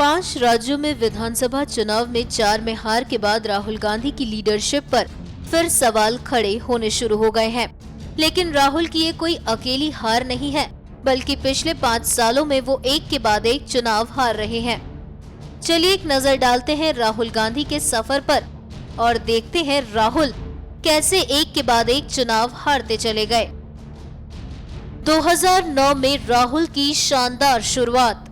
5 राज्यों में विधानसभा चुनाव में 4 में हार के बाद राहुल गांधी की लीडरशिप पर फिर सवाल खड़े होने शुरू हो गए हैं। लेकिन राहुल की ये कोई अकेली हार नहीं है, बल्कि पिछले 5 सालों में वो एक के बाद एक चुनाव हार रहे हैं। चलिए एक नजर डालते हैं राहुल गांधी के सफर पर और देखते हैं राहुल कैसे एक के बाद एक चुनाव हारते चले गए। 2009 में राहुल की शानदार शुरुआत।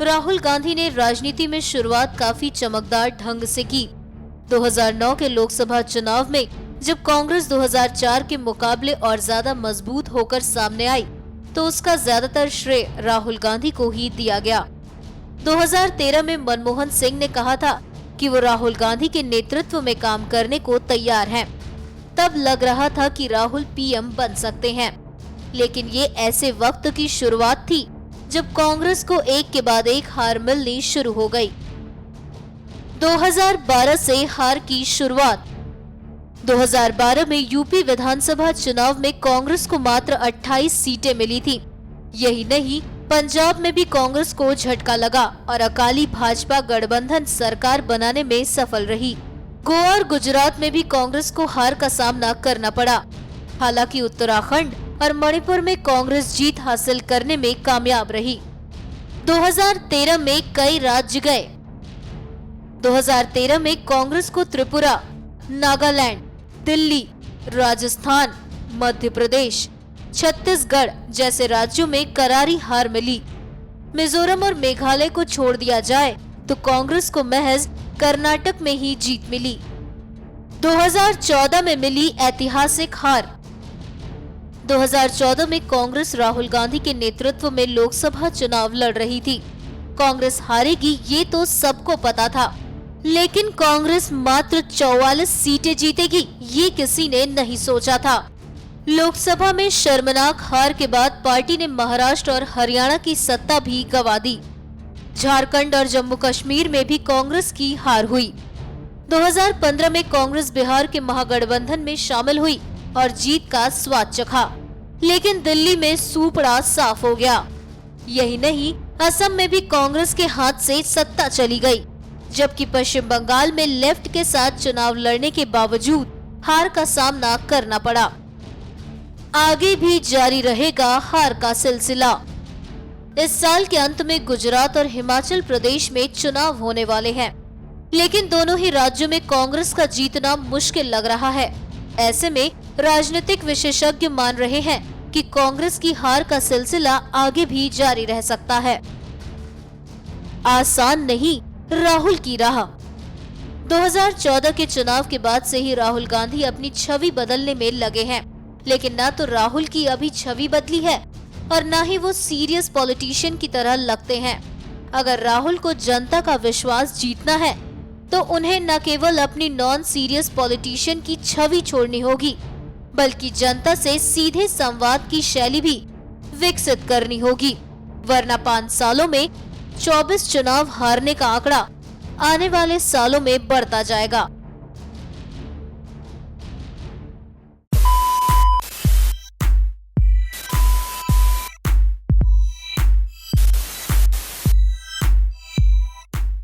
राहुल गांधी ने राजनीति में शुरुआत काफी चमकदार ढंग से की। 2009 के लोकसभा चुनाव में जब कांग्रेस 2004 के मुकाबले और ज्यादा मजबूत होकर सामने आई, तो उसका ज्यादातर श्रेय राहुल गांधी को ही दिया गया। 2013 में मनमोहन सिंह ने कहा था कि वो राहुल गांधी के नेतृत्व में काम करने को तैयार हैं। तब लग रहा था कि राहुल पीएम बन सकते हैं, लेकिन ये ऐसे वक्त की शुरुआत थी जब कांग्रेस को एक के बाद एक हार मिलनी शुरू हो गई। 2012 से हार की शुरुआत। 2012 में यूपी विधानसभा चुनाव में कांग्रेस को मात्र 28 सीटें मिली थी। यही नहीं, पंजाब में भी कांग्रेस को झटका लगा और अकाली भाजपा गठबंधन सरकार बनाने में सफल रही। गोवा और गुजरात में भी कांग्रेस को हार का सामना करना पड़ा। हालांकि उत्तराखंड और मणिपुर में कांग्रेस जीत हासिल करने में कामयाब रही। 2013 में कई राज्य गए। 2013 में कांग्रेस को त्रिपुरा, नागालैंड, दिल्ली, राजस्थान, मध्य प्रदेश, छत्तीसगढ़ जैसे राज्यों में करारी हार मिली। मिजोरम और मेघालय को छोड़ दिया जाए तो कांग्रेस को महज कर्नाटक में ही जीत मिली। 2014 में मिली ऐतिहासिक हार। 2014 में कांग्रेस राहुल गांधी के नेतृत्व में लोकसभा चुनाव लड़ रही थी। कांग्रेस हारेगी ये तो सबको पता था, लेकिन कांग्रेस मात्र 44 सीटें जीतेगी ये किसी ने नहीं सोचा था। लोकसभा में शर्मनाक हार के बाद पार्टी ने महाराष्ट्र और हरियाणा की सत्ता भी गंवा दी। झारखंड और जम्मू कश्मीर में भी कांग्रेस की हार हुई। 2015 में कांग्रेस बिहार के महागठबंधन में शामिल हुई और जीत का स्वाद चखा, लेकिन दिल्ली में सूपड़ा साफ हो गया। यही नहीं, असम में भी कांग्रेस के हाथ से सत्ता चली गई, जबकि पश्चिम बंगाल में लेफ्ट के साथ चुनाव लड़ने के बावजूद हार का सामना करना पड़ा। आगे भी जारी रहेगा हार का सिलसिला। इस साल के अंत में गुजरात और हिमाचल प्रदेश में चुनाव होने वाले हैं, लेकिन दोनों ही राज्यों में कांग्रेस का जीतना मुश्किल लग रहा है। ऐसे में राजनीतिक विशेषज्ञ मान रहे हैं कि कांग्रेस की हार का सिलसिला आगे भी जारी रह सकता है। आसान नहीं राहुल की राह। 2014 के चुनाव के बाद से ही राहुल गांधी अपनी छवि बदलने में लगे हैं, लेकिन ना तो राहुल की अभी छवि बदली है और ना ही वो सीरियस पॉलिटिशियन की तरह लगते हैं। अगर राहुल को जनता का विश्वास जीतना है तो उन्हें न केवल अपनी नॉन सीरियस पॉलिटिशियन की छवि छोड़नी होगी, बल्कि जनता से सीधे संवाद की शैली भी विकसित करनी होगी, वरना 5 सालों में 24 चुनाव हारने का आंकड़ा आने वाले सालों में बढ़ता जाएगा।